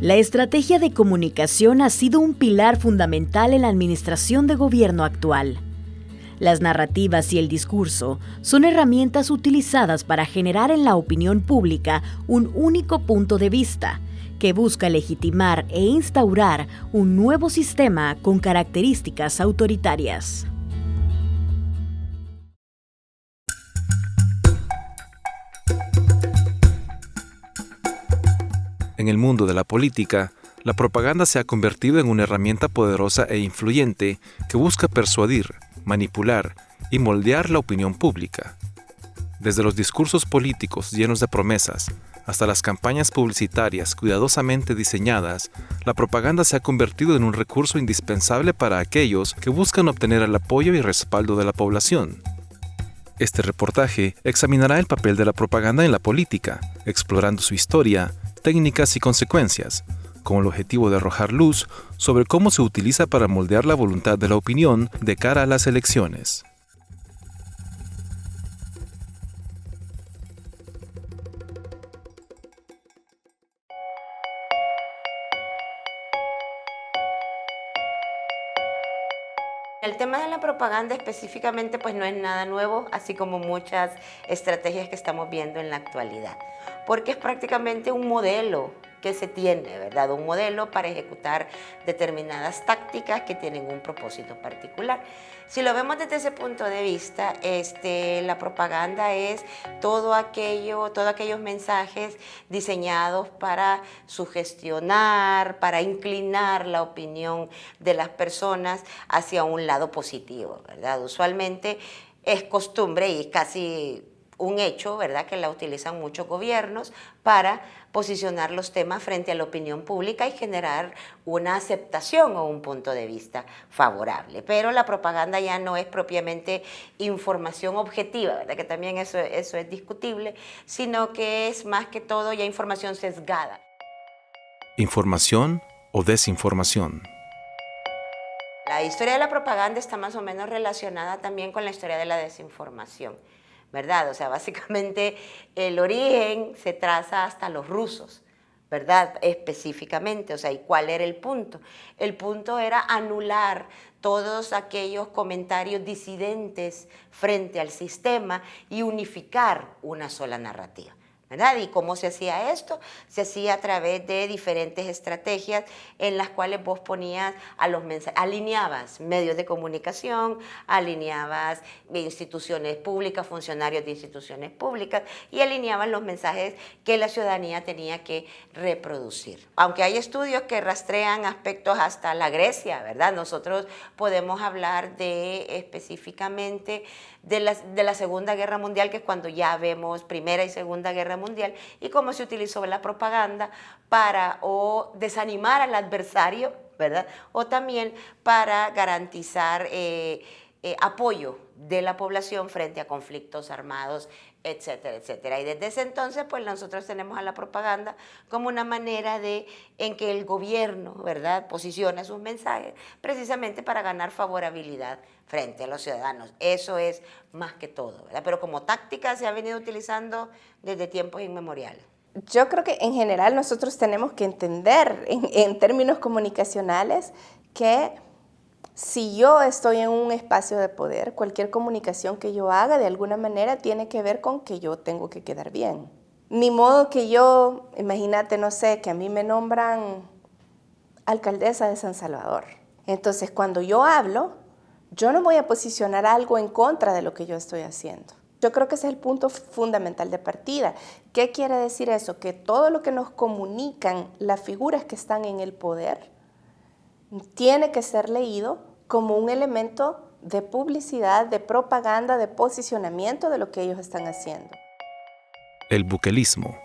La estrategia de comunicación ha sido un pilar fundamental en la administración de gobierno actual. Las narrativas y el discurso son herramientas utilizadas para generar en la opinión pública un único punto de vista, que busca legitimar e instaurar un nuevo sistema con características autoritarias. En el mundo de la política, la propaganda se ha convertido en una herramienta poderosa e influyente que busca persuadir, manipular y moldear la opinión pública. Desde los discursos políticos llenos de promesas hasta las campañas publicitarias cuidadosamente diseñadas, la propaganda se ha convertido en un recurso indispensable para aquellos que buscan obtener el apoyo y respaldo de la población. Este reportaje examinará el papel de la propaganda en la política, explorando su historia, técnicas y consecuencias, con el objetivo de arrojar luz sobre cómo se utiliza para moldear la voluntad de la opinión de cara a las elecciones. El tema de la propaganda específicamente pues no es nada nuevo, así como muchas estrategias que estamos viendo en la actualidad, porque es prácticamente un modelo que se tiene, ¿verdad? Un modelo para ejecutar determinadas tácticas que tienen un propósito particular. Si lo vemos desde ese punto de vista, la propaganda es todos aquellos mensajes diseñados para sugestionar, para inclinar la opinión de las personas hacia un lado positivo, ¿verdad? Usualmente es costumbre y casi un hecho, ¿verdad?, que la utilizan muchos gobiernos para posicionar los temas frente a la opinión pública y generar una aceptación o un punto de vista favorable. Pero la propaganda ya no es propiamente información objetiva, ¿verdad?, que también eso es discutible, sino que es más que todo ya información sesgada. ¿Información o desinformación? La historia de la propaganda está más o menos relacionada también con la historia de la desinformación, ¿verdad? O sea, básicamente el origen se traza hasta los rusos, ¿verdad? Específicamente, o sea, ¿y cuál era el punto? El punto era anular todos aquellos comentarios disidentes frente al sistema y unificar una sola narrativa, ¿verdad? ¿Y cómo se hacía esto? Se hacía a través de diferentes estrategias en las cuales vos ponías a los mensajes, alineabas medios de comunicación, alineabas instituciones públicas, funcionarios de instituciones públicas y alineabas los mensajes que la ciudadanía tenía que reproducir. Aunque hay estudios que rastrean aspectos hasta la Grecia, ¿verdad? Nosotros podemos hablar específicamente de la Segunda Guerra Mundial, que es cuando ya vemos Primera y Segunda Guerra Mundial, y cómo se utilizó la propaganda para o desanimar al adversario, ¿verdad?, o también para garantizar apoyo de la población frente a conflictos armados, etcétera, etcétera. Y desde ese entonces, pues nosotros tenemos a la propaganda como una manera en que el gobierno, ¿verdad?, posiciona sus mensajes precisamente para ganar favorabilidad frente a los ciudadanos. Eso es más que todo, ¿verdad? Pero como táctica se ha venido utilizando desde tiempos inmemoriales. Yo creo que en general nosotros tenemos que entender en términos comunicacionales que si yo estoy en un espacio de poder, cualquier comunicación que yo haga de alguna manera tiene que ver con que yo tengo que quedar bien. Ni modo que yo, imagínate, no sé, que a mí me nombran alcaldesa de San Salvador. Entonces, cuando yo hablo, yo no voy a posicionar algo en contra de lo que yo estoy haciendo. Yo creo que ese es el punto fundamental de partida. ¿Qué quiere decir eso? Que todo lo que nos comunican las figuras que están en el poder tiene que ser leído como un elemento de publicidad, de propaganda, de posicionamiento de lo que ellos están haciendo. El bukelismo.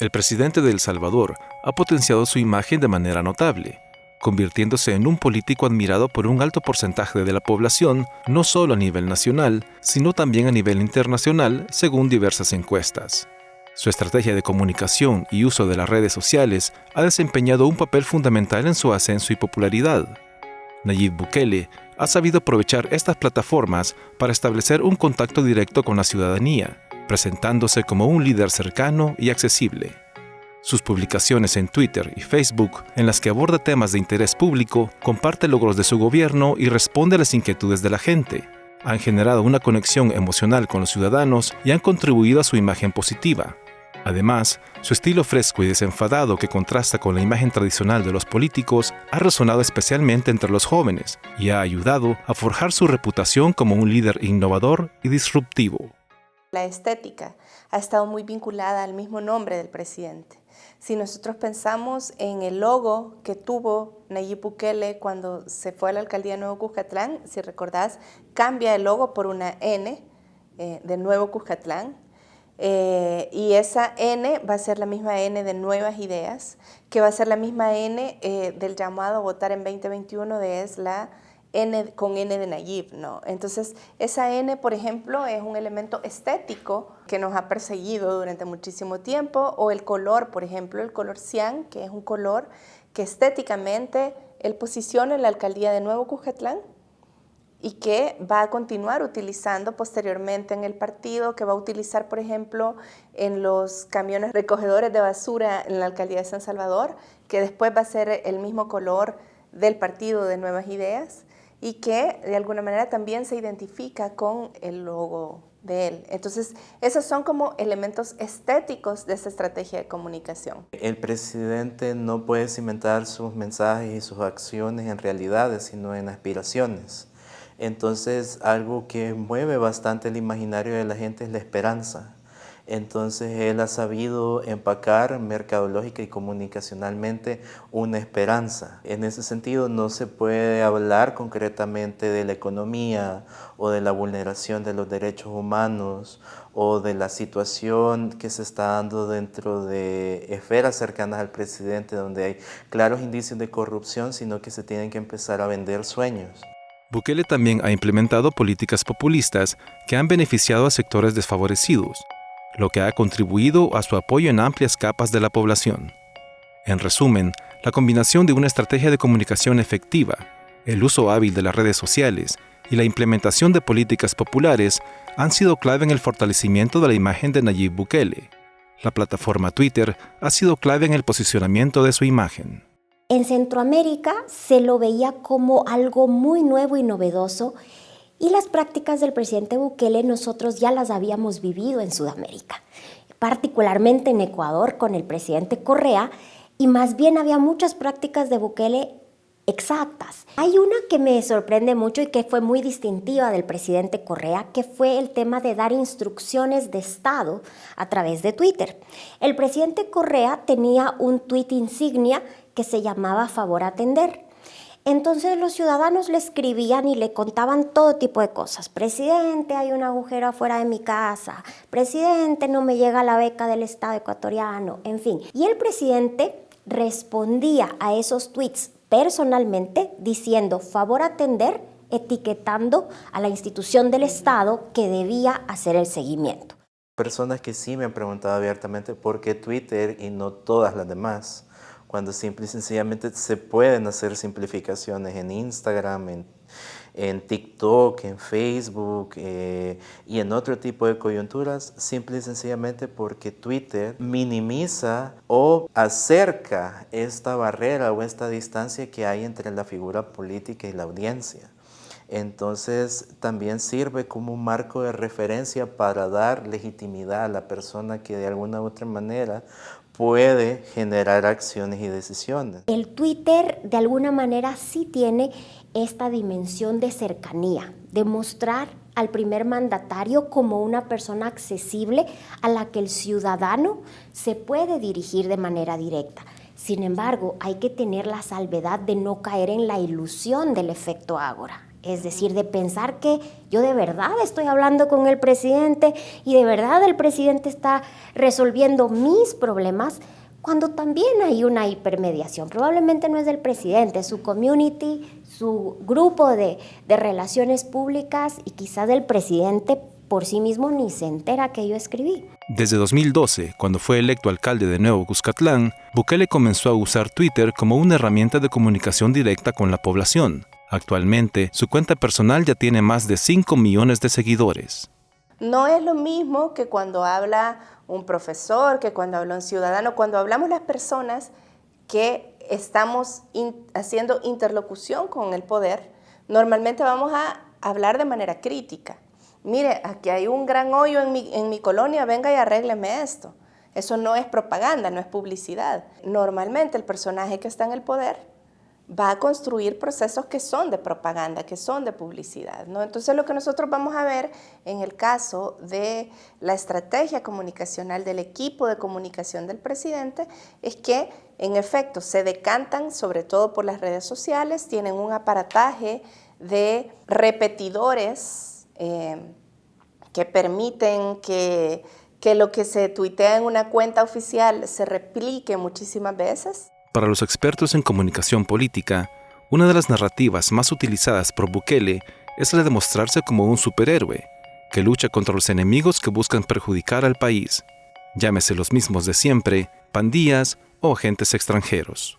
El presidente de El Salvador ha potenciado su imagen de manera notable, convirtiéndose en un político admirado por un alto porcentaje de la población, no solo a nivel nacional, sino también a nivel internacional, según diversas encuestas. Su estrategia de comunicación y uso de las redes sociales ha desempeñado un papel fundamental en su ascenso y popularidad. Nayib Bukele ha sabido aprovechar estas plataformas para establecer un contacto directo con la ciudadanía, presentándose como un líder cercano y accesible. Sus publicaciones en Twitter y Facebook, en las que aborda temas de interés público, comparte logros de su gobierno y responde a las inquietudes de la gente, han generado una conexión emocional con los ciudadanos y han contribuido a su imagen positiva. Además, su estilo fresco y desenfadado que contrasta con la imagen tradicional de los políticos ha resonado especialmente entre los jóvenes y ha ayudado a forjar su reputación como un líder innovador y disruptivo. La estética ha estado muy vinculada al mismo nombre del presidente. Si nosotros pensamos en el logo que tuvo Nayib Bukele cuando se fue a la alcaldía de Nuevo Cuscatlán, si recordás, cambia el logo por una N de Nuevo Cuscatlán. Y esa N va a ser la misma N de Nuevas Ideas, que va a ser la misma N del llamado a votar en 2021, es la N con N de Nayib, ¿no? Entonces, esa N, por ejemplo, es un elemento estético que nos ha perseguido durante muchísimo tiempo, o el color, por ejemplo, el color cian, que es un color que estéticamente él posiciona en la alcaldía de Nuevo Cuscatlán, y que va a continuar utilizando posteriormente en el partido, que va a utilizar, por ejemplo, en los camiones recogedores de basura en la alcaldía de San Salvador, que después va a ser el mismo color del partido de Nuevas Ideas y que de alguna manera también se identifica con el logo de él. Entonces, esos son como elementos estéticos de esa estrategia de comunicación. El presidente no puede cimentar sus mensajes y sus acciones en realidades, sino en aspiraciones. Entonces, algo que mueve bastante el imaginario de la gente es la esperanza. Entonces, él ha sabido empacar mercadológica y comunicacionalmente una esperanza. En ese sentido, no se puede hablar concretamente de la economía o de la vulneración de los derechos humanos o de la situación que se está dando dentro de esferas cercanas al presidente, donde hay claros indicios de corrupción, sino que se tienen que empezar a vender sueños. Bukele también ha implementado políticas populistas que han beneficiado a sectores desfavorecidos, lo que ha contribuido a su apoyo en amplias capas de la población. En resumen, la combinación de una estrategia de comunicación efectiva, el uso hábil de las redes sociales y la implementación de políticas populares han sido clave en el fortalecimiento de la imagen de Nayib Bukele. La plataforma Twitter ha sido clave en el posicionamiento de su imagen. En Centroamérica se lo veía como algo muy nuevo y novedoso, y las prácticas del presidente Bukele nosotros ya las habíamos vivido en Sudamérica, particularmente en Ecuador con el presidente Correa, y más bien había muchas prácticas de Bukele exactas. Hay una que me sorprende mucho y que fue muy distintiva del presidente Correa, que fue el tema de dar instrucciones de Estado a través de Twitter. El presidente Correa tenía un tuit insignia que se llamaba Favor Atender. Entonces los ciudadanos le escribían y le contaban todo tipo de cosas. Presidente, hay un agujero afuera de mi casa. Presidente, no me llega la beca del Estado ecuatoriano. En fin. Y el presidente respondía a esos tweets personalmente diciendo favor atender, etiquetando a la institución del Estado que debía hacer el seguimiento. Personas que sí me han preguntado abiertamente por qué Twitter y no todas las demás, cuando simple y sencillamente se pueden hacer simplificaciones en Instagram, en TikTok, en Facebook y en otro tipo de coyunturas, simple y sencillamente porque Twitter minimiza o acerca esta barrera o esta distancia que hay entre la figura política y la audiencia. Entonces también sirve como un marco de referencia para dar legitimidad a la persona que de alguna u otra manera puede generar acciones y decisiones. El Twitter de alguna manera sí tiene esta dimensión de cercanía, de mostrar al primer mandatario como una persona accesible a la que el ciudadano se puede dirigir de manera directa. Sin embargo, hay que tener la salvedad de no caer en la ilusión del efecto ágora. Es decir, de pensar que yo de verdad estoy hablando con el presidente y de verdad el presidente está resolviendo mis problemas, cuando también hay una hipermediación. Probablemente no es del presidente, es su community, su grupo de relaciones públicas, y quizás el presidente por sí mismo ni se entera que yo escribí. Desde 2012, cuando fue electo alcalde de Nuevo Cuscatlán, Bukele comenzó a usar Twitter como una herramienta de comunicación directa con la población. Actualmente, su cuenta personal ya tiene más de 5 millones de seguidores. No es lo mismo que cuando habla un profesor, que cuando habla un ciudadano, cuando hablamos las personas que estamos haciendo interlocución con el poder, normalmente vamos a hablar de manera crítica. Mire, aquí hay un gran hoyo en mi colonia, venga y arrégleme esto. Eso no es propaganda, no es publicidad. Normalmente el personaje que está en el poder va a construir procesos que son de propaganda, que son de publicidad, ¿no? Entonces lo que nosotros vamos a ver en el caso de la estrategia comunicacional del equipo de comunicación del presidente es que en efecto se decantan sobre todo por las redes sociales, tienen un aparataje de repetidores que permiten que lo que se tuitea en una cuenta oficial se replique muchísimas veces. Para los expertos en comunicación política, una de las narrativas más utilizadas por Bukele es la de mostrarse como un superhéroe, que lucha contra los enemigos que buscan perjudicar al país, llámese los mismos de siempre, pandillas o agentes extranjeros.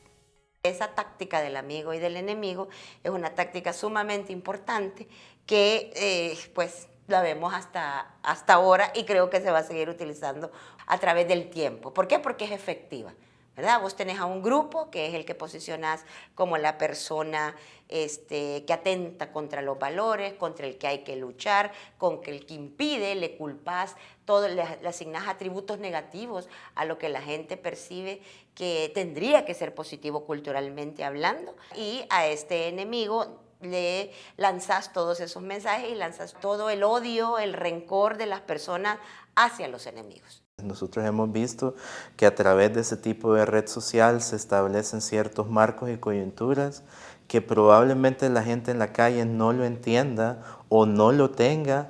Esa táctica del amigo y del enemigo es una táctica sumamente importante que pues la vemos hasta ahora y creo que se va a seguir utilizando a través del tiempo. ¿Por qué? Porque es efectiva, ¿verdad? Vos tenés a un grupo que es el que posicionás como la persona que atenta contra los valores, contra el que hay que luchar, con el que impide, le culpás, todo, le asignás atributos negativos a lo que la gente percibe que tendría que ser positivo culturalmente hablando, y a este enemigo le lanzas todos esos mensajes y lanzas todo el odio, el rencor de las personas hacia los enemigos. Nosotros hemos visto que a través de ese tipo de red social se establecen ciertos marcos y coyunturas que probablemente la gente en la calle no lo entienda o no lo tenga,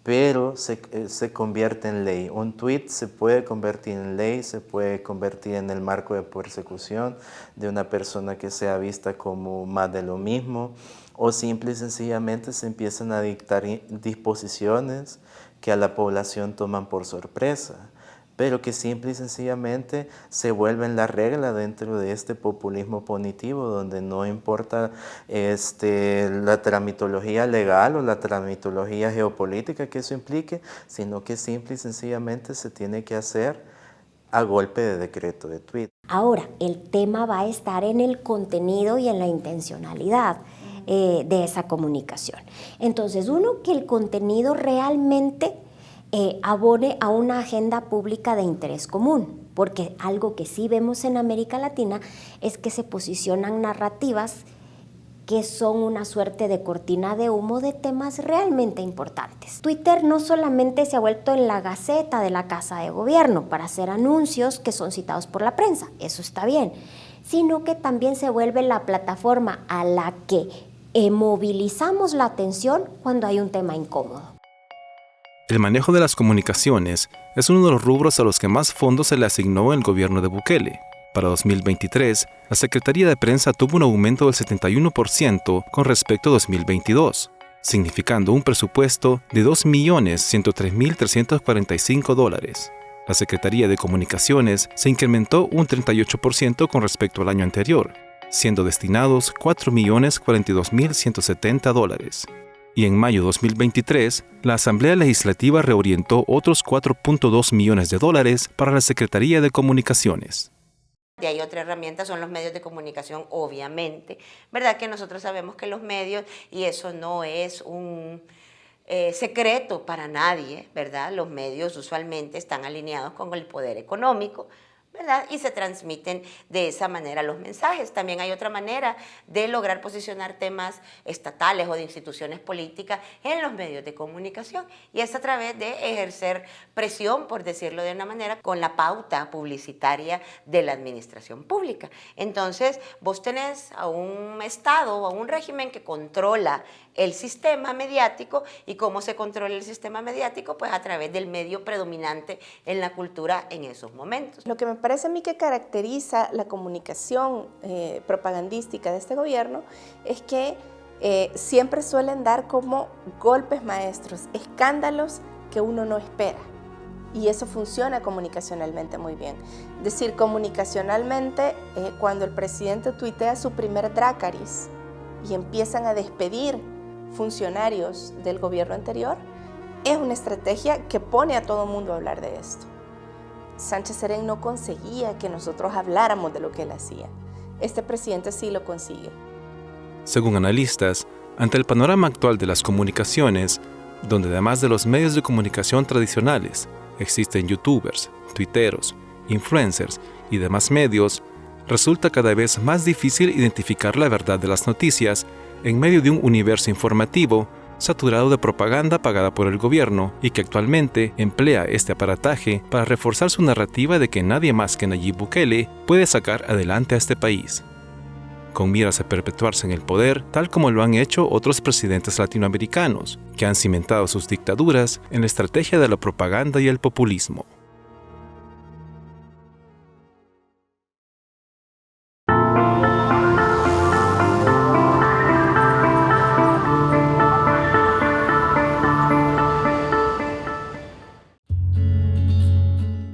pero se convierte en ley. Un tweet se puede convertir en ley, se puede convertir en el marco de persecución de una persona que sea vista como más de lo mismo, o simple y sencillamente se empiezan a dictar disposiciones que a la población toman por sorpresa, pero que simple y sencillamente se vuelven la regla dentro de este populismo punitivo, donde no importa la tramitología legal o la tramitología geopolítica que eso implique, sino que simple y sencillamente se tiene que hacer a golpe de decreto de tweet. Ahora, el tema va a estar en el contenido y en la intencionalidad de esa comunicación. Entonces, uno, que el contenido realmente abone a una agenda pública de interés común, porque algo que sí vemos en América Latina es que se posicionan narrativas que son una suerte de cortina de humo de temas realmente importantes. Twitter no solamente se ha vuelto en la gaceta de la Casa de Gobierno para hacer anuncios que son citados por la prensa, eso está bien, sino que también se vuelve la plataforma a la que movilizamos la atención cuando hay un tema incómodo. El manejo de las comunicaciones es uno de los rubros a los que más fondos se le asignó el gobierno de Bukele. Para 2023, la Secretaría de Prensa tuvo un aumento del 71% con respecto a 2022, significando un presupuesto de $2.103.345. La Secretaría de Comunicaciones se incrementó un 38% con respecto al año anterior, siendo destinados $4.042.170. Y en mayo de 2023, la Asamblea Legislativa reorientó otros $4.2 millones para la Secretaría de Comunicaciones. Y hay otra herramienta, son los medios de comunicación, obviamente, ¿verdad? Que nosotros sabemos que los medios, y eso no es un secreto para nadie, ¿verdad? Los medios usualmente están alineados con el poder económico, ¿verdad? Y se transmiten de esa manera los mensajes. También hay otra manera de lograr posicionar temas estatales o de instituciones políticas en los medios de comunicación, y es a través de ejercer presión, por decirlo de una manera, con la pauta publicitaria de la administración pública. Entonces, vos tenés a un Estado o a un régimen que controla el sistema mediático. ¿Y cómo se controla el sistema mediático? Pues a través del medio predominante en la cultura en esos momentos. Lo que me parece a mí que caracteriza la comunicación propagandística de este gobierno es que siempre suelen dar como golpes maestros, escándalos que uno no espera. Y eso funciona comunicacionalmente muy bien. Es decir, comunicacionalmente, cuando el presidente tuitea su primer Drácaris y empiezan a despedir funcionarios del gobierno anterior, es una estrategia que pone a todo el mundo a hablar de esto. Sánchez Serén no conseguía que nosotros habláramos de lo que él hacía. Este presidente sí lo consigue. Según analistas, ante el panorama actual de las comunicaciones, donde además de los medios de comunicación tradicionales, existen youtubers, tuiteros, influencers y demás medios, resulta cada vez más difícil identificar la verdad de las noticias en medio de un universo informativo saturado de propaganda pagada por el gobierno y que actualmente emplea este aparataje para reforzar su narrativa de que nadie más que Nayib Bukele puede sacar adelante a este país, con miras a perpetuarse en el poder, tal como lo han hecho otros presidentes latinoamericanos, que han cimentado sus dictaduras en la estrategia de la propaganda y el populismo.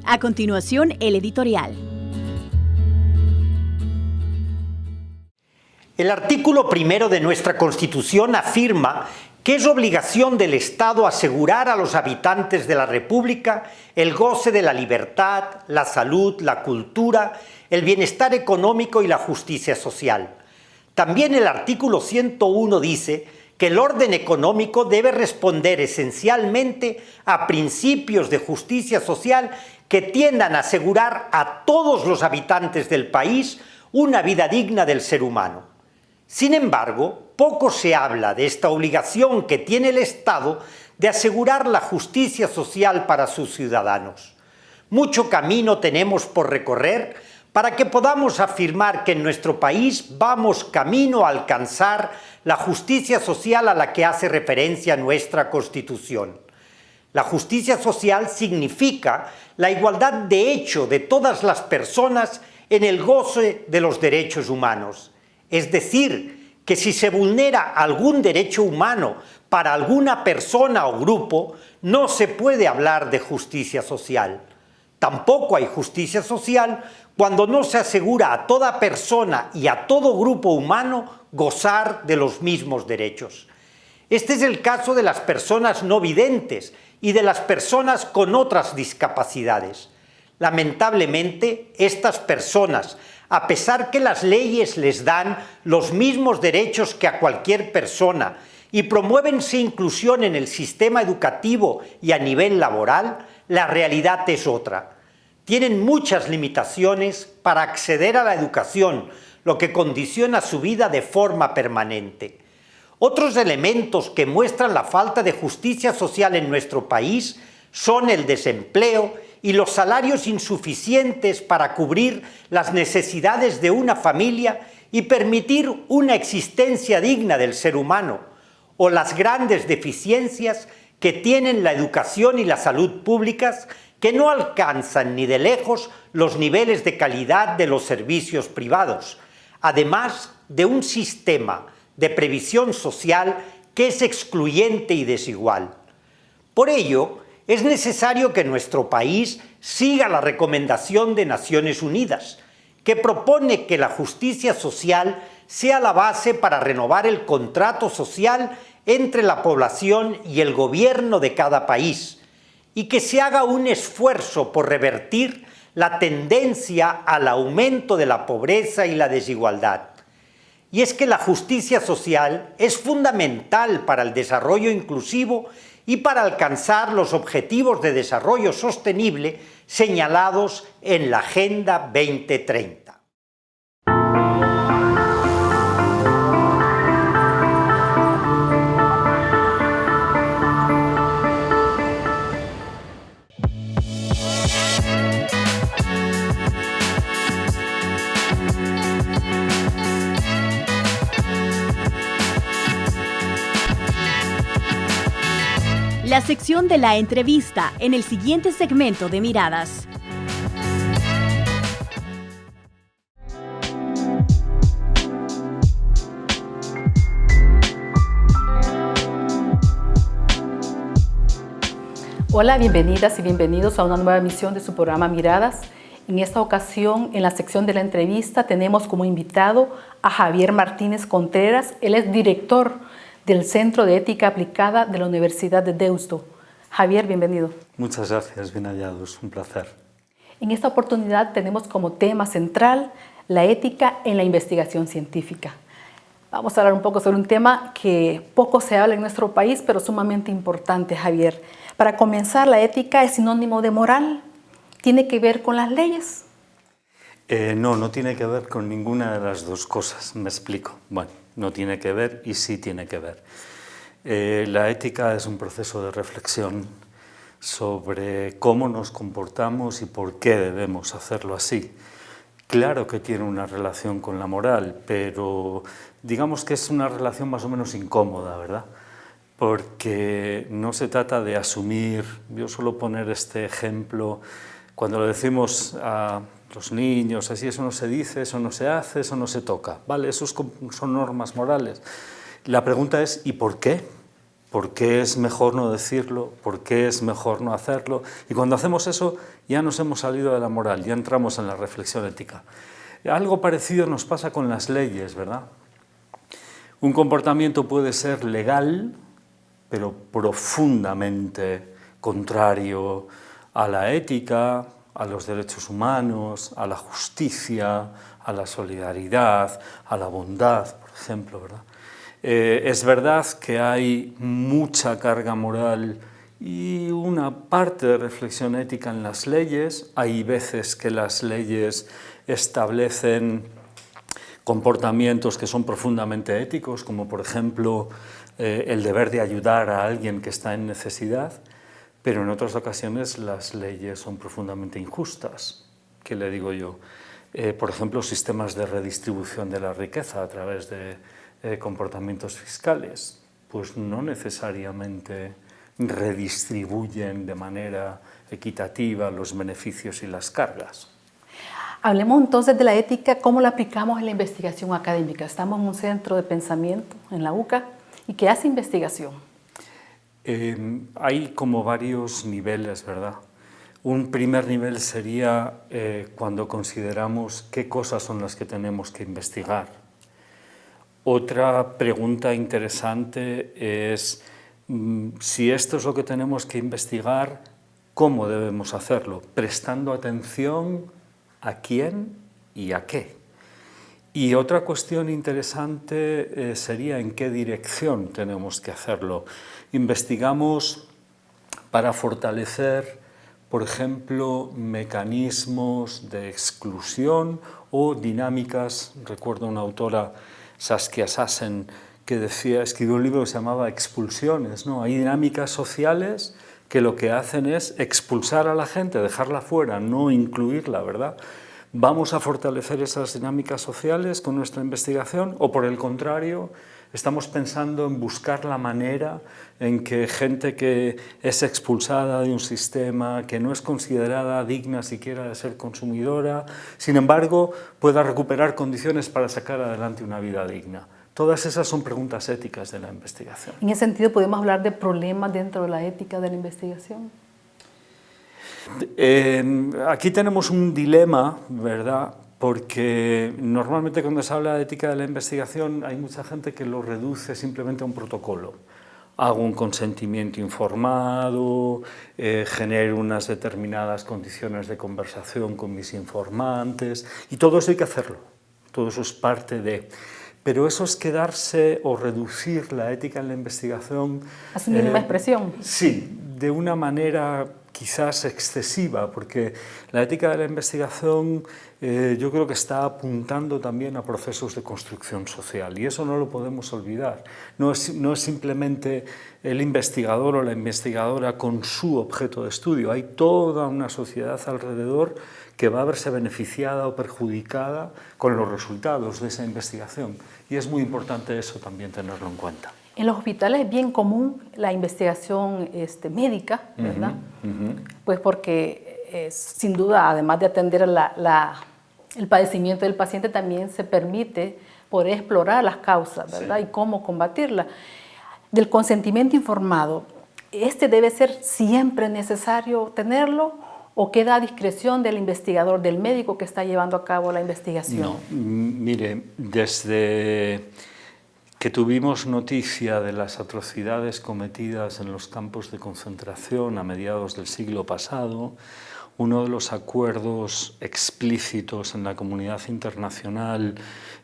A continuación, el editorial. El artículo 1 de nuestra Constitución afirma que es obligación del Estado asegurar a los habitantes de la República el goce de la libertad, la salud, la cultura, el bienestar económico y la justicia social. También el artículo 101 dice que el orden económico debe responder esencialmente a principios de justicia social que tiendan a asegurar a todos los habitantes del país una vida digna del ser humano. Sin embargo, poco se habla de esta obligación que tiene el Estado de asegurar la justicia social para sus ciudadanos. Mucho camino tenemos por recorrer para que podamos afirmar que en nuestro país vamos camino a alcanzar la justicia social a la que hace referencia nuestra Constitución. La justicia social significa la igualdad de hecho de todas las personas en el goce de los derechos humanos. Es decir, que si se vulnera algún derecho humano para alguna persona o grupo, no se puede hablar de justicia social. Tampoco hay justicia social cuando no se asegura a toda persona y a todo grupo humano gozar de los mismos derechos. Este es el caso de las personas no videntes y de las personas con otras discapacidades. Lamentablemente, estas personas, a pesar que las leyes les dan los mismos derechos que a cualquier persona y promueven su inclusión en el sistema educativo y a nivel laboral, la realidad es otra. Tienen muchas limitaciones para acceder a la educación, lo que condiciona su vida de forma permanente. Otros elementos que muestran la falta de justicia social en nuestro país son el desempleo y los salarios insuficientes para cubrir las necesidades de una familia y permitir una existencia digna del ser humano, o las grandes deficiencias que tienen la educación y la salud públicas que no alcanzan ni de lejos los niveles de calidad de los servicios privados, además de un sistema de previsión social que es excluyente y desigual. Por ello, es necesario que nuestro país siga la recomendación de Naciones Unidas, que propone que la justicia social sea la base para renovar el contrato social entre la población y el gobierno de cada país, y que se haga un esfuerzo por revertir la tendencia al aumento de la pobreza y la desigualdad. Y es que la justicia social es fundamental para el desarrollo inclusivo y para alcanzar los objetivos de desarrollo sostenible señalados en la Agenda 2030. La sección de la entrevista en el siguiente segmento de Miradas. Hola, bienvenidas y bienvenidos a una nueva emisión de su programa Miradas. En esta ocasión, en la sección de la entrevista, tenemos como invitado a Javier Martínez Contreras. Él es director del Centro de Ética Aplicada de la Universidad de Deusto. Javier, bienvenido. Muchas gracias, bien hallados, un placer. En esta oportunidad tenemos como tema central la ética en la investigación científica. Vamos a hablar un poco sobre un tema que poco se habla en nuestro país, pero sumamente importante, Javier. Para comenzar, ¿la ética es sinónimo de moral? ¿Tiene que ver con las leyes? No tiene que ver con ninguna de las dos cosas, me explico. Bueno, no tiene que ver y sí tiene que ver. La ética es un proceso de reflexión sobre cómo nos comportamos y por qué debemos hacerlo así. Claro que tiene una relación con la moral, pero digamos que es una relación más o menos incómoda, ¿verdad? Porque no se trata de asumir, yo suelo poner este ejemplo, cuando le decimos a los niños, así, eso no se dice, eso no se hace, eso no se toca, ¿vale? Esos son normas morales. La pregunta es, ¿y por qué? ¿Por qué es mejor no decirlo? ¿Por qué es mejor no hacerlo? Y cuando hacemos eso, ya nos hemos salido de la moral, ya entramos en la reflexión ética. Algo parecido nos pasa con las leyes, ¿verdad? Un comportamiento puede ser legal, pero profundamente contrario a la ética, a los derechos humanos, a la justicia, a la solidaridad, a la bondad, por ejemplo, ¿verdad? Es verdad que hay mucha carga moral y una parte de reflexión ética en las leyes. Hay veces que las leyes establecen comportamientos que son profundamente éticos, como por ejemplo el deber de ayudar a alguien que está en necesidad, pero en otras ocasiones las leyes son profundamente injustas. ¿Qué le digo yo? Por ejemplo, sistemas de redistribución de la riqueza a través de comportamientos fiscales, pues no necesariamente redistribuyen de manera equitativa los beneficios y las cargas. Hablemos entonces de la ética, cómo la aplicamos en la investigación académica. Estamos en un centro de pensamiento en la UCA y ¿qué hace investigación? Hay como varios niveles, ¿verdad? Un primer nivel sería cuando consideramos qué cosas son las que tenemos que investigar. Otra pregunta interesante es si esto es lo que tenemos que investigar, ¿cómo debemos hacerlo? Prestando atención a quién y a qué. Y otra cuestión interesante sería en qué dirección tenemos que hacerlo. Investigamos para fortalecer, por ejemplo, mecanismos de exclusión o dinámicas. Recuerdo una autora, Saskia Sassen, que escribió un libro que se llamaba Expulsiones, ¿no? Hay dinámicas sociales que lo que hacen es expulsar a la gente, dejarla fuera, no incluirla, ¿verdad? ¿Vamos a fortalecer esas dinámicas sociales con nuestra investigación o, por el contrario, estamos pensando en buscar la manera en que gente que es expulsada de un sistema, que no es considerada digna siquiera de ser consumidora, sin embargo, pueda recuperar condiciones para sacar adelante una vida digna? Todas esas son preguntas éticas de la investigación. En ese sentido, ¿podemos hablar de problemas dentro de la ética de la investigación? Aquí tenemos un dilema, ¿verdad? Porque normalmente cuando se habla de ética de la investigación hay mucha gente que lo reduce simplemente a un protocolo. Hago un consentimiento informado, genero unas determinadas condiciones de conversación con mis informantes, y todo eso hay que hacerlo, todo eso es parte de... Pero eso es quedarse o reducir la ética en la investigación... A su mínima expresión. Sí, de una manera quizás excesiva, porque la ética de la investigación yo creo que está apuntando también a procesos de construcción social, y eso no lo podemos olvidar. No es simplemente el investigador o la investigadora con su objeto de estudio, hay toda una sociedad alrededor que va a verse beneficiada o perjudicada con los resultados de esa investigación, y es muy importante eso también tenerlo en cuenta. En los hospitales es bien común la investigación médica, ¿verdad? Pues porque sin duda, además de atender el padecimiento del paciente, también se permite poder explorar las causas, ¿verdad? Sí. Y cómo combatirlas. Del consentimiento informado, ¿debe ser siempre necesario tenerlo o queda a discreción del investigador, del médico que está llevando a cabo la investigación? No, mire, desde que tuvimos noticia de las atrocidades cometidas en los campos de concentración a mediados del siglo pasado, uno de los acuerdos explícitos en la comunidad internacional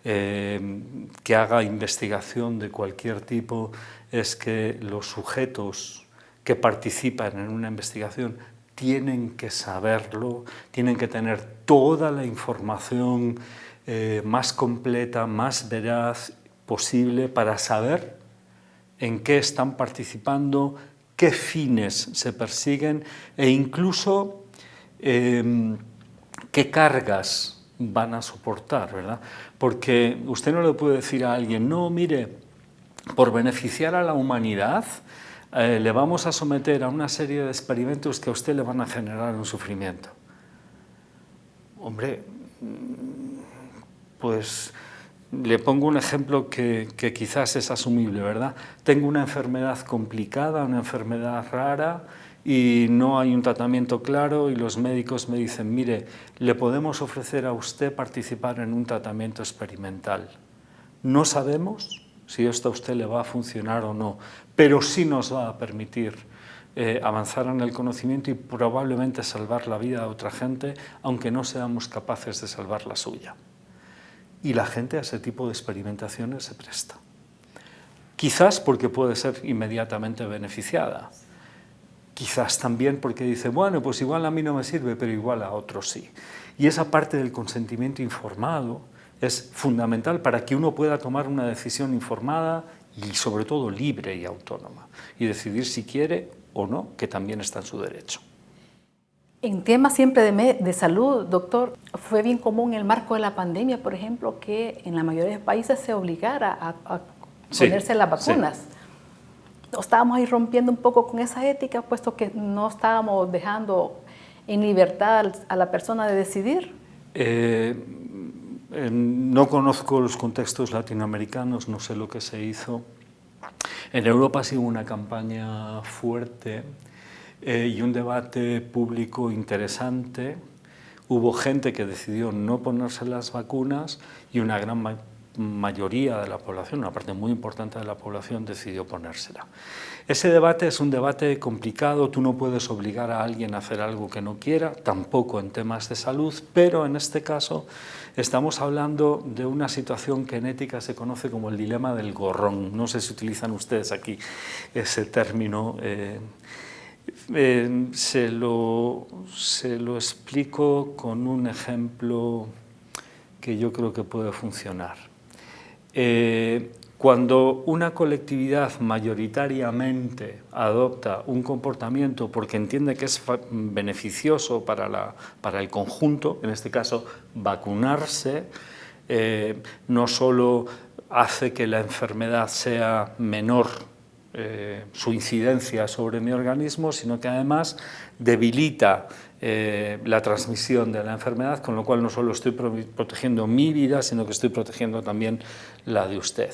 que haga investigación de cualquier tipo es que los sujetos que participan en una investigación tienen que saberlo, tienen que tener toda la información más completa, más veraz posible para saber en qué están participando, qué fines se persiguen e incluso qué cargas van a soportar, ¿verdad? Porque usted no le puede decir a alguien, no, mire, por beneficiar a la humanidad le vamos a someter a una serie de experimentos que a usted le van a generar un sufrimiento. Hombre, pues le pongo un ejemplo que quizás es asumible, ¿verdad? Tengo una enfermedad complicada, una enfermedad rara y no hay un tratamiento claro y los médicos me dicen, mire, le podemos ofrecer a usted participar en un tratamiento experimental. No sabemos si esto a usted le va a funcionar o no, pero sí nos va a permitir avanzar en el conocimiento y probablemente salvar la vida de otra gente, aunque no seamos capaces de salvar la suya. Y la gente a ese tipo de experimentaciones se presta. Quizás porque puede ser inmediatamente beneficiada. Quizás también porque dice, bueno, pues igual a mí no me sirve, pero igual a otros sí. Y esa parte del consentimiento informado es fundamental para que uno pueda tomar una decisión informada y sobre todo libre y autónoma. Y decidir si quiere o no, que también está en su derecho. En temas siempre de salud, doctor, fue bien común en el marco de la pandemia, por ejemplo, que en la mayoría de países se obligara a ponerse las vacunas. Sí. Estábamos ahí rompiendo un poco con esa ética, puesto que no estábamos dejando en libertad a la persona de decidir. No conozco los contextos latinoamericanos, no sé lo que se hizo. En Europa sí hubo una campaña fuerte y un debate público interesante. Hubo gente que decidió no ponerse las vacunas y una gran mayoría de la población, una parte muy importante de la población, decidió ponérsela. Ese debate es un debate complicado, tú no puedes obligar a alguien a hacer algo que no quiera, tampoco en temas de salud, pero en este caso estamos hablando de una situación que en ética se conoce como el dilema del gorrón. No sé si utilizan ustedes aquí ese término. Se lo explico con un ejemplo que yo creo que puede funcionar. Cuando una colectividad mayoritariamente adopta un comportamiento porque entiende que es beneficioso para el conjunto, en este caso vacunarse, no solo hace que la enfermedad sea menor, su incidencia sobre mi organismo, sino que además debilita la transmisión de la enfermedad, con lo cual no solo estoy protegiendo mi vida, sino que estoy protegiendo también la de usted.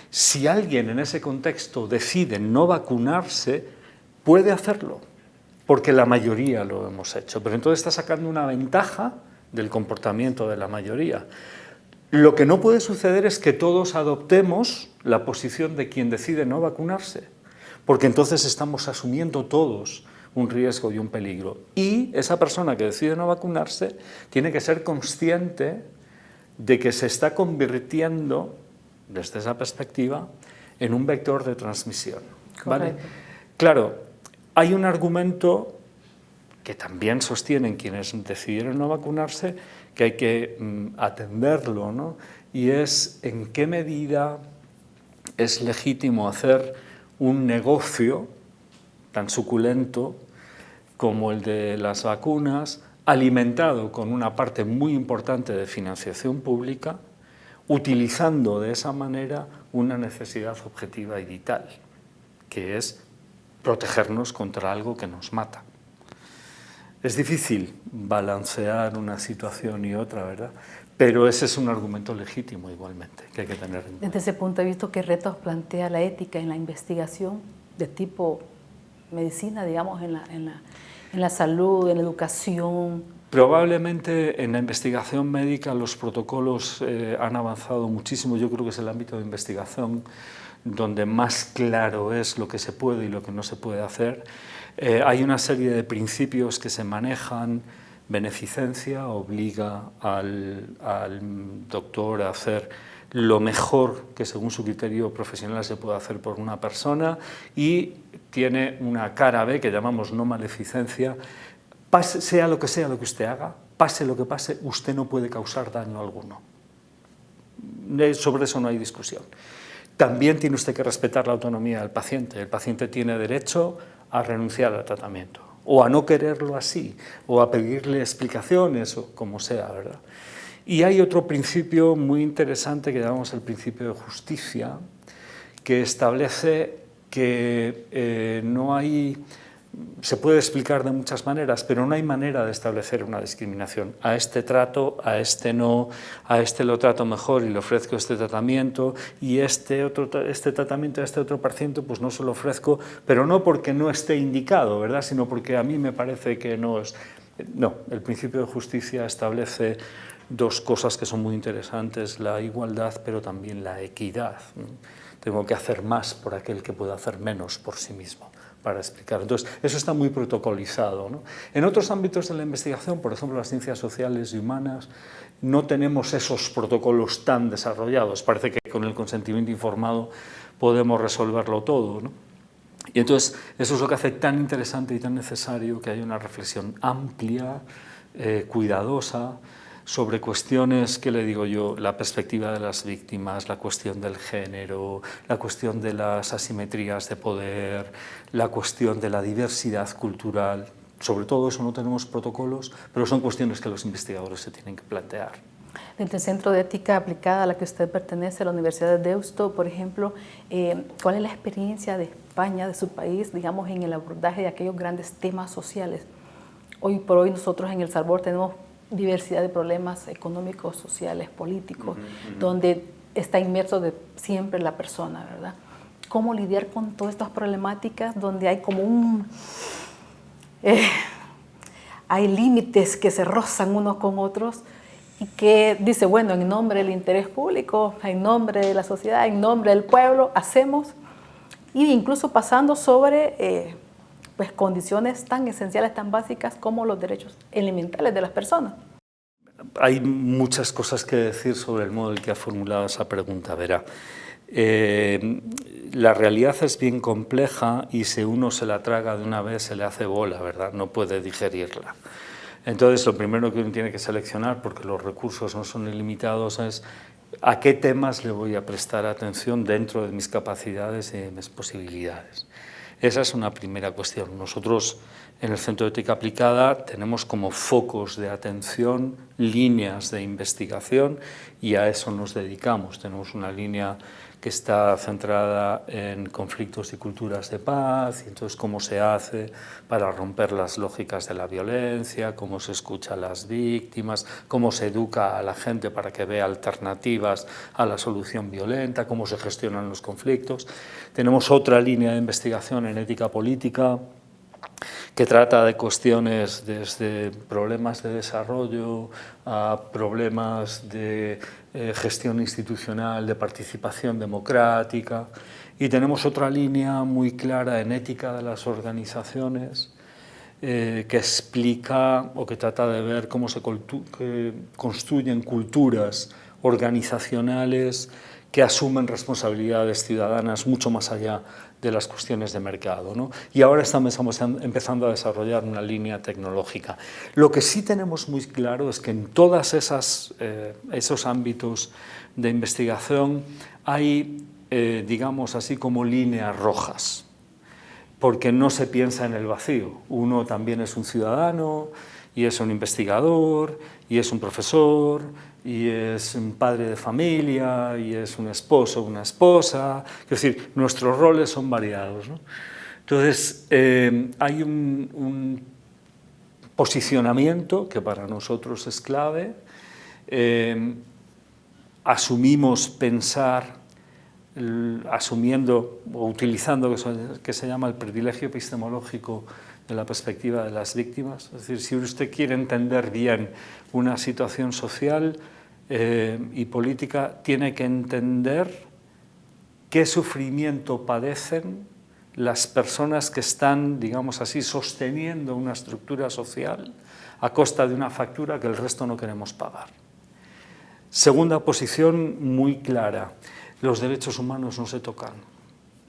Si alguien en ese contexto decide no vacunarse, puede hacerlo, porque la mayoría lo hemos hecho, pero entonces está sacando una ventaja del comportamiento de la mayoría. Lo que no puede suceder es que todos adoptemos la posición de quien decide no vacunarse, porque entonces estamos asumiendo todos un riesgo y un peligro. Y esa persona que decide no vacunarse tiene que ser consciente de que se está convirtiendo, desde esa perspectiva, en un vector de transmisión. ¿Vale? Claro, hay un argumento que también sostienen quienes decidieron no vacunarse, que hay que atenderlo, ¿no? Y es en qué medida es legítimo hacer un negocio tan suculento como el de las vacunas, alimentado con una parte muy importante de financiación pública, utilizando de esa manera una necesidad objetiva y vital, que es protegernos contra algo que nos mata. Es difícil balancear una situación y otra, ¿verdad? Pero ese es un argumento legítimo igualmente, que hay que tener en cuenta. Desde ese punto de vista, ¿qué retos plantea la ética en la investigación de tipo medicina, digamos, en la salud, en la educación? Probablemente en la investigación médica los protocolos han avanzado muchísimo. Yo creo que es el ámbito de investigación donde más claro es lo que se puede y lo que no se puede hacer. Hay una serie de principios que se manejan. Beneficencia obliga al doctor a hacer lo mejor que según su criterio profesional se puede hacer por una persona, y tiene una cara B que llamamos no maleficencia. Sea lo que usted haga, pase lo que pase, usted no puede causar daño alguno. Sobre eso no hay discusión. También tiene usted que respetar la autonomía del paciente. El paciente tiene derecho a renunciar al tratamiento, o a no quererlo así, o a pedirle explicaciones, o como sea, ¿verdad? Y hay otro principio muy interesante que llamamos el principio de justicia, que establece que no hay... Se puede explicar de muchas maneras, pero no hay manera de establecer una discriminación. A este trato, a este no, a este lo trato mejor y le ofrezco este tratamiento, y este tratamiento a este otro paciente pues no se lo ofrezco, pero no porque no esté indicado, ¿verdad?, sino porque a mí me parece que no es... No, el principio de justicia establece dos cosas que son muy interesantes: la igualdad, pero también la equidad. Tengo que hacer más por aquel que puede hacer menos por sí mismo, para explicar. Entonces, eso está muy protocolizado, ¿no? En otros ámbitos de la investigación, por ejemplo, las ciencias sociales y humanas, no tenemos esos protocolos tan desarrollados. Parece que con el consentimiento informado podemos resolverlo todo, ¿no? Y entonces, eso es lo que hace tan interesante y tan necesario que haya una reflexión amplia, cuidadosa, sobre cuestiones, ¿qué le digo yo?, la perspectiva de las víctimas, la cuestión del género, la cuestión de las asimetrías de poder, la cuestión de la diversidad cultural. Sobre todo eso no tenemos protocolos, pero son cuestiones que los investigadores se tienen que plantear. Desde el Centro de Ética Aplicada a la que usted pertenece, la Universidad de Deusto, por ejemplo, ¿cuál es la experiencia de España, de su país, digamos, en el abordaje de aquellos grandes temas sociales? Hoy por hoy nosotros en El Salvador tenemos diversidad de problemas económicos, sociales, políticos, donde está inmerso siempre la persona, ¿verdad? ¿Cómo lidiar con todas estas problemáticas donde hay como hay límites que se rozan unos con otros, y que dice, bueno, en nombre del interés público, en nombre de la sociedad, en nombre del pueblo, hacemos, y incluso pasando sobre pues condiciones tan esenciales, tan básicas como los derechos elementales de las personas? Hay muchas cosas que decir sobre el modo en que ha formulado esa pregunta. Verá, la realidad es bien compleja, y si uno se la traga de una vez se le hace bola, ¿verdad? No puede digerirla. Entonces, lo primero que uno tiene que seleccionar, porque los recursos no son ilimitados, es a qué temas le voy a prestar atención dentro de mis capacidades y de mis posibilidades. Esa es una primera cuestión. Nosotros en el Centro de Ética Aplicada tenemos como focos de atención líneas de investigación, y a eso nos dedicamos. Tenemos una línea que está centrada en conflictos y culturas de paz, y entonces cómo se hace para romper las lógicas de la violencia, cómo se escucha a las víctimas, cómo se educa a la gente para que vea alternativas a la solución violenta, cómo se gestionan los conflictos. Tenemos otra línea de investigación en ética política, que trata de cuestiones desde problemas de desarrollo a problemas de gestión institucional, de participación democrática. Y tenemos otra línea muy clara en ética de las organizaciones, que explica o que trata de ver cómo se construyen culturas organizacionales que asumen responsabilidades ciudadanas mucho más allá de las cuestiones de mercado, ¿no? Y ahora estamos empezando a desarrollar una línea tecnológica. Lo que sí tenemos muy claro es que en todos esos ámbitos de investigación hay, digamos así, como líneas rojas, porque no se piensa en el vacío. Uno también es un ciudadano, y es un investigador, y es un profesor, y es un padre de familia, y es un esposo, una esposa. Es decir, nuestros roles son variados, ¿no? Entonces, hay un posicionamiento que para nosotros es clave. Asumimos pensar, asumiendo o utilizando lo que se llama el privilegio epistemológico de la perspectiva de las víctimas. Es decir, si usted quiere entender bien una situación social y política, tiene que entender qué sufrimiento padecen las personas que están, digamos así, sosteniendo una estructura social a costa de una factura que el resto no queremos pagar. Segunda posición muy clara: los derechos humanos no se tocan,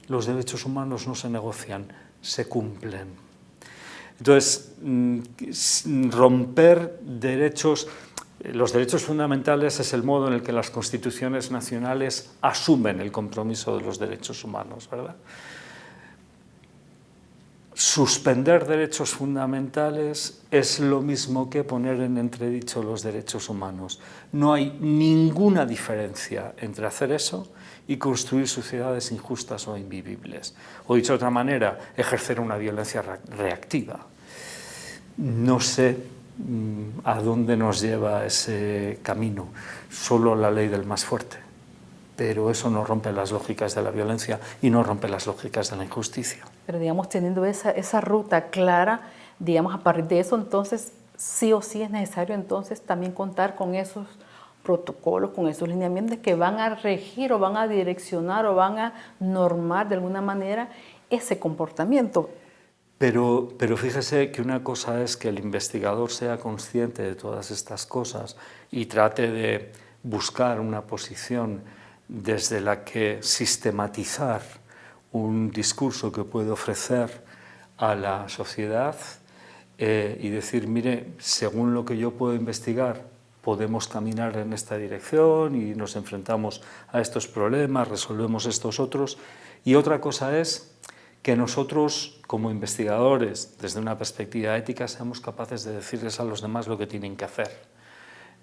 los derechos humanos no se negocian, se cumplen. Entonces, romper derechos, los derechos fundamentales es el modo en el que las constituciones nacionales asumen el compromiso de los derechos humanos, ¿verdad? Suspender derechos fundamentales es lo mismo que poner en entredicho los derechos humanos. No hay ninguna diferencia entre hacer eso y construir sociedades injustas o invivibles. O dicho de otra manera, ejercer una violencia reactiva. No sé a dónde nos lleva ese camino, solo la ley del más fuerte. Pero eso no rompe las lógicas de la violencia y no rompe las lógicas de la injusticia. Pero digamos, teniendo esa ruta clara, digamos, a partir de eso, entonces, sí o sí es necesario entonces también contar con esos protocolos, con esos lineamientos que van a regir o van a direccionar o van a normar de alguna manera ese comportamiento. Pero fíjese que una cosa es que el investigador sea consciente de todas estas cosas y trate de buscar una posición desde la que sistematizar un discurso que puede ofrecer a la sociedad y decir, mire, según lo que yo puedo investigar, podemos caminar en esta dirección y nos enfrentamos a estos problemas, resolvemos estos otros. Y otra cosa es que nosotros, como investigadores, desde una perspectiva ética, seamos capaces de decirles a los demás lo que tienen que hacer.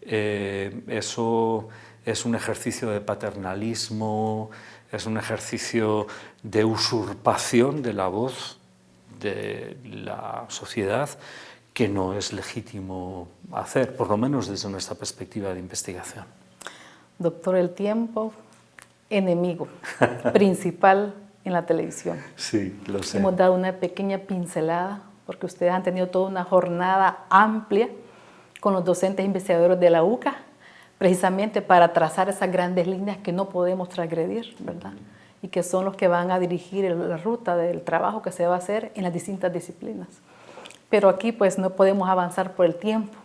Eso es un ejercicio de paternalismo, es un ejercicio de usurpación de la voz de la sociedad que no es legítimo hacer, por lo menos desde nuestra perspectiva de investigación. Doctor, el tiempo, enemigo principal en la televisión. Sí, lo sé. Hemos dado una pequeña pincelada, porque ustedes han tenido toda una jornada amplia con los docentes investigadores de la UCA, precisamente para trazar esas grandes líneas que no podemos transgredir, ¿verdad? Y que son los que van a dirigir la ruta del trabajo que se va a hacer en las distintas disciplinas. Pero aquí pues no podemos avanzar por el tiempo.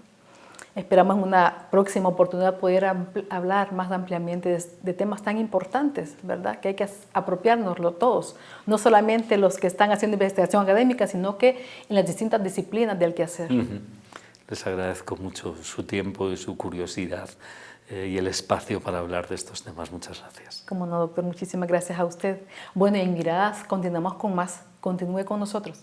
Esperamos en una próxima oportunidad poder hablar más ampliamente de temas tan importantes, ¿verdad? Que hay que apropiárnoslo todos, no solamente los que están haciendo investigación académica, sino que en las distintas disciplinas del quehacer. Les agradezco mucho su tiempo y su curiosidad y el espacio para hablar de estos temas. Muchas gracias. Como no, doctor, muchísimas gracias a usted. Bueno, y en Miradas continuamos con más. Continúe con nosotros.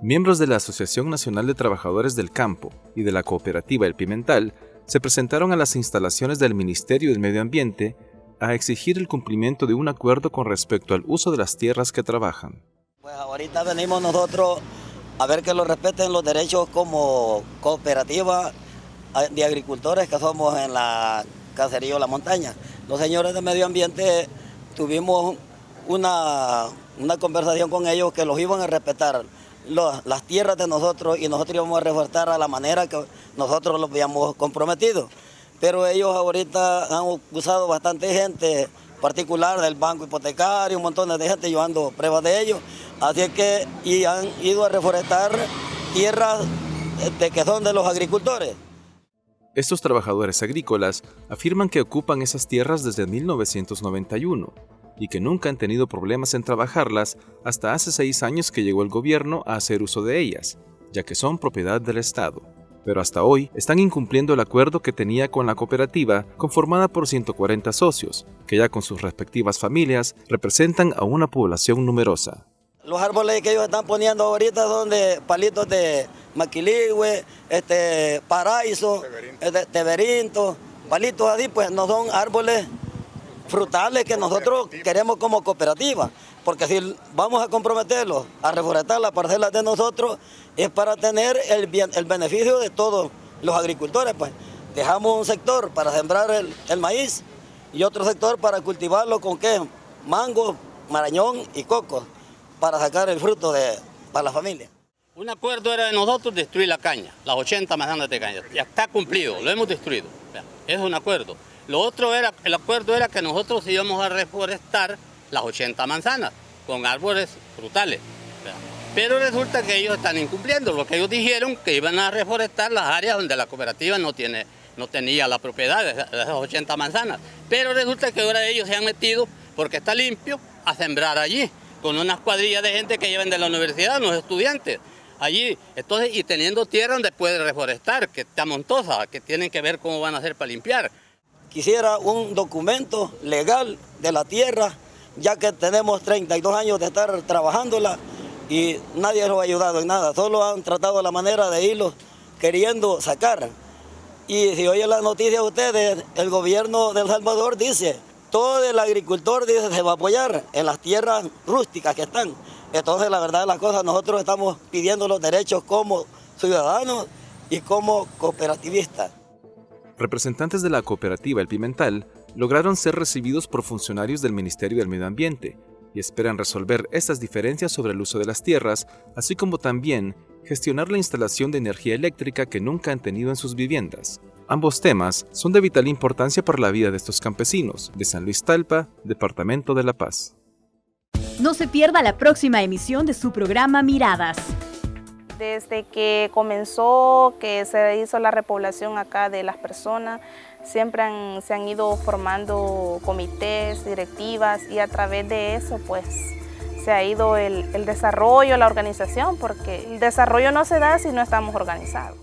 Miembros de la Asociación Nacional de Trabajadores del Campo y de la cooperativa El Pimental se presentaron a las instalaciones del Ministerio del Medio Ambiente a exigir el cumplimiento de un acuerdo con respecto al uso de las tierras que trabajan. Pues ahorita venimos nosotros a ver que lo respeten los derechos como cooperativa de agricultores que somos en la Caserío La Montaña. Los señores de Medio Ambiente tuvimos una conversación con ellos que los iban a respetar las tierras de nosotros y nosotros íbamos a reforzar a la manera que nosotros los habíamos comprometido. Pero ellos ahorita han usado bastante gente particular del banco hipotecario, un montón de gente llevando pruebas de ellos. Así es que y han ido a reforestar tierras que son de los agricultores. Estos trabajadores agrícolas afirman que ocupan esas tierras desde 1991 y que nunca han tenido problemas en trabajarlas hasta hace 6 años que llegó el gobierno a hacer uso de ellas, ya que son propiedad del Estado. Pero hasta hoy están incumpliendo el acuerdo que tenía con la cooperativa conformada por 140 socios, que ya con sus respectivas familias representan a una población numerosa. Los árboles que ellos están poniendo ahorita son de palitos de maquiligüe, paraíso, teberinto, palitos así, pues no son árboles frutales que nosotros queremos como cooperativa, porque si vamos a comprometerlos a reforestar las parcelas de nosotros es para tener el beneficio de todos los agricultores, pues dejamos un sector para sembrar el maíz y otro sector para cultivarlo con qué, mango, marañón y coco, para sacar el fruto para la familia. Un acuerdo era de nosotros destruir la caña, las 80 manzanas de caña. Ya está cumplido, lo hemos destruido. Es un acuerdo. El acuerdo era que nosotros íbamos a reforestar las 80 manzanas con árboles frutales. Pero resulta que ellos están incumpliendo lo que ellos dijeron, que iban a reforestar las áreas donde la cooperativa no tenía la propiedad de esas 80 manzanas. Pero resulta que ahora ellos se han metido, porque está limpio, a sembrar allí, con unas cuadrillas de gente que llevan de la universidad, los estudiantes. Allí, entonces, y teniendo tierra donde puede reforestar, que está montosa, que tienen que ver cómo van a hacer para limpiar. Quisiera un documento legal de la tierra, ya que tenemos 32 años de estar trabajándola y nadie nos ha ayudado en nada, solo han tratado la manera de irlos queriendo sacar. Y si oyen las noticias ustedes, el gobierno de El Salvador dice, todo el agricultor dice se va a apoyar en las tierras rústicas que están. Entonces, la verdad de las cosas, nosotros estamos pidiendo los derechos como ciudadanos y como cooperativistas. Representantes de la cooperativa El Pimental lograron ser recibidos por funcionarios del Ministerio del Medio Ambiente y esperan resolver estas diferencias sobre el uso de las tierras, así como también gestionar la instalación de energía eléctrica que nunca han tenido en sus viviendas. Ambos temas son de vital importancia para la vida de estos campesinos de San Luis Talpa, Departamento de La Paz. No se pierda la próxima emisión de su programa Miradas. Desde que comenzó, que se hizo la repoblación acá de las personas, siempre se han ido formando comités, directivas, y a través de eso pues se ha ido el desarrollo, la organización, porque el desarrollo no se da si no estamos organizados.